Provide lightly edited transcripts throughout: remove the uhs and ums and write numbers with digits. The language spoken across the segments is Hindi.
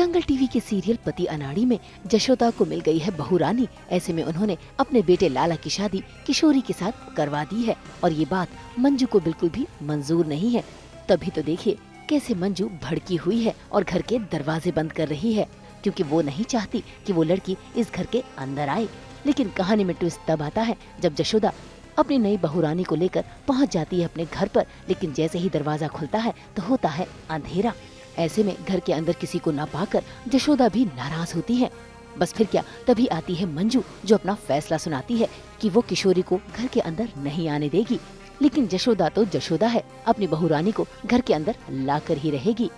दंगल टीवी के सीरियल पति अनाड़ी में जशोदा को मिल गई है बहू रानी। ऐसे में उन्होंने अपने बेटे लाला की शादी किशोरी के साथ करवा दी है और ये बात मंजू को बिल्कुल भी मंजूर नहीं है। तभी तो देखिए कैसे मंजू भड़की हुई है और घर के दरवाजे बंद कर रही है, क्योंकि वो नहीं चाहती कि वो लड़की इस घर के अंदर आए। लेकिन कहानी में ट्विस्ट तब आता है जब जशोदा अपनी नई बहू रानी को लेकर पहुंच जाती है अपने घर पर, लेकिन जैसे ही दरवाजा खुलता है तो होता है अंधेरा। ऐसे में घर के अंदर किसी को न पाकर जशोदा भी नाराज होती है। बस फिर क्या, तभी आती है मंजू जो अपना फैसला सुनाती है कि वो किशोरी को घर के अंदर नहीं आने देगी। लेकिन जशोदा तो जशोदा है, अपनी बहू रानी को घर के अंदर लाकर ही रहेगी।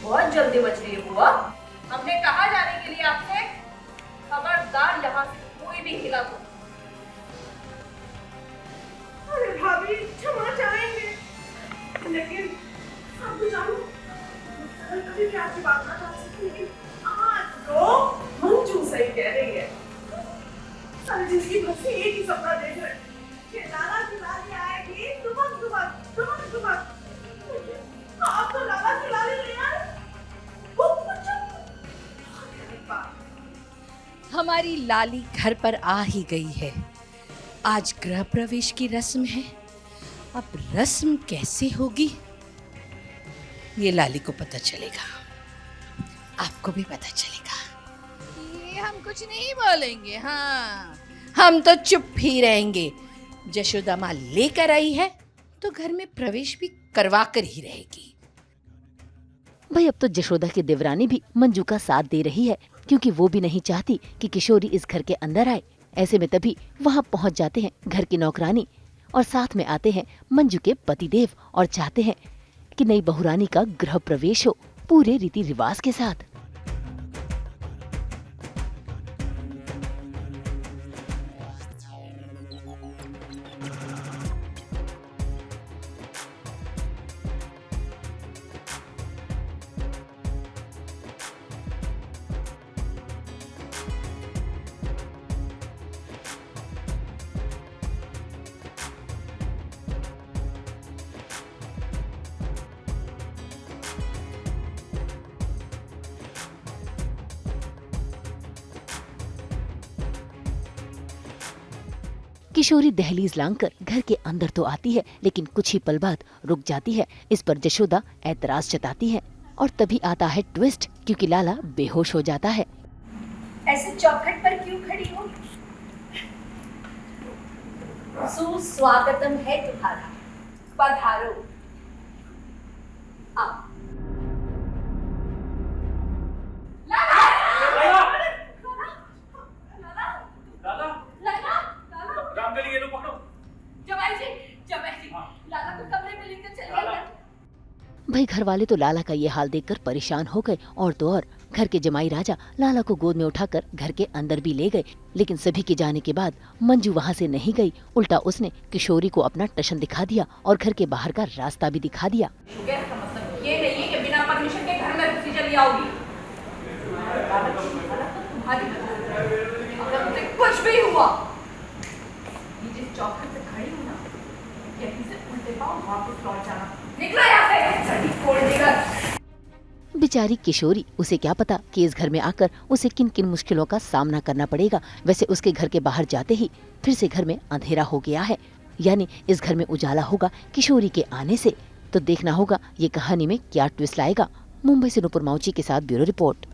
बहुत जल्दी बच रही है बुआ। हमने कहा जाने के लिए आपसे, खबरदार यहाँ से कोई भी हिला तो। अरे भाभी क्षमा चाहेंगे, लेकिन आप तो जानो कभी भी आपकी बात ना चाह सकती, लेकिन आज तो मंजू सही कह रही है। सारी जिंदगी भर से एक ही सपना देख रहे कि लाला की लाली आएगी दुबक दुबक दुबक दुबक। आप तो लाला की लाली ले आए। हमारी लाली घर पर आ ही गई है। आज गृह प्रवेश की रस्म है। अब रस्म कैसे होगी ये लाली को पता चलेगा, आपको भी पता चलेगा। ये हम कुछ नहीं बोलेंगे, हाँ हम तो चुप ही रहेंगे। जशोदा माँ लेकर आई है तो घर में प्रवेश भी करवा कर ही रहेगी। भाई अब तो जशोदा की देवरानी भी मंजू का साथ दे रही है, क्योंकि वो भी नहीं चाहती कि किशोरी इस घर के अंदर आए। ऐसे में तभी वहाँ पहुँच जाते हैं घर की नौकरानी और साथ में आते हैं मंजू के पतिदेव और चाहते हैं कि नई बहुरानी का गृह प्रवेश हो पूरे रीति रिवाज के साथ। किशोरी दहलीज लांघकर घर के अंदर तो आती है, लेकिन कुछ ही पल बाद रुक जाती है। इस पर जशोदा ऐतराज जताती है और तभी आता है ट्विस्ट, क्योंकि लाला बेहोश हो जाता है। ऐसे चौखट पर क्यों खड़ी हो? सुस्वागतम है तुम्हारा, पधारो। आओ। भाई घर वाले तो लाला का ये हाल देखकर परेशान हो गए और तो और घर के जमाई राजा लाला को गोद में उठाकर घर के अंदर भी ले गए। लेकिन सभी के जाने के बाद मंजू वहाँ से नहीं गई, उल्टा उसने किशोरी को अपना टशन दिखा दिया और घर के बाहर का रास्ता भी दिखा दिया। मतलब ये नहीं है कि बिना परमिशन के घर में घुसी चली आओगी। अगर मुझे कुछ भी हुआ, ये जिस चौखट से खड़ी हूँ ना, यहीं से उल्टे पाँव वापस लौट जाना। निकलो यहाँ से, छोड़ देगा। बेचारी किशोरी, उसे क्या पता कि इस घर में आकर उसे किन किन मुश्किलों का सामना करना पड़ेगा। वैसे उसके घर के बाहर जाते ही फिर से घर में अंधेरा हो गया है, यानी इस घर में उजाला होगा किशोरी के आने से। तो देखना होगा ये कहानी में क्या ट्विस्ट लाएगा। मुंबई से नुपुर माउची के साथ ब्यूरो रिपोर्ट।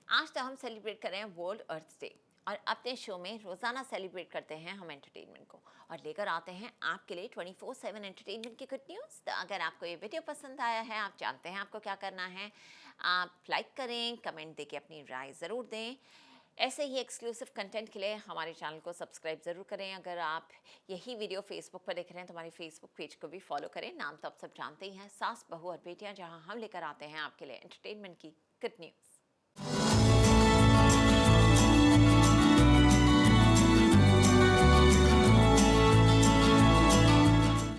आज तो हम सेलिब्रेट कर रहे हैं वर्ल्ड अर्थ डे और अपने शो में रोजाना सेलिब्रेट करते हैं हम एंटरटेनमेंट को और लेकर आते हैं आपके लिए 24/7 एंटरटेनमेंट की गुड न्यूज़। तो अगर आपको ये वीडियो पसंद आया है, आप जानते हैं आपको क्या करना है, आप लाइक करें, कमेंट देके अपनी राय ज़रूर दें। ऐसे ही एक्सक्लूसिव कंटेंट के लिए हमारे चैनल को सब्सक्राइब ज़रूर करें। अगर आप यही वीडियो फेसबुक पर देख रहे हैं तो हमारे फेसबुक पेज को भी फॉलो करें। नाम तो आप सब जानते ही हैं, सास बहू और बेटियां, जहां हम लेकर आते हैं आपके लिए एंटरटेनमेंट की गुड न्यूज़।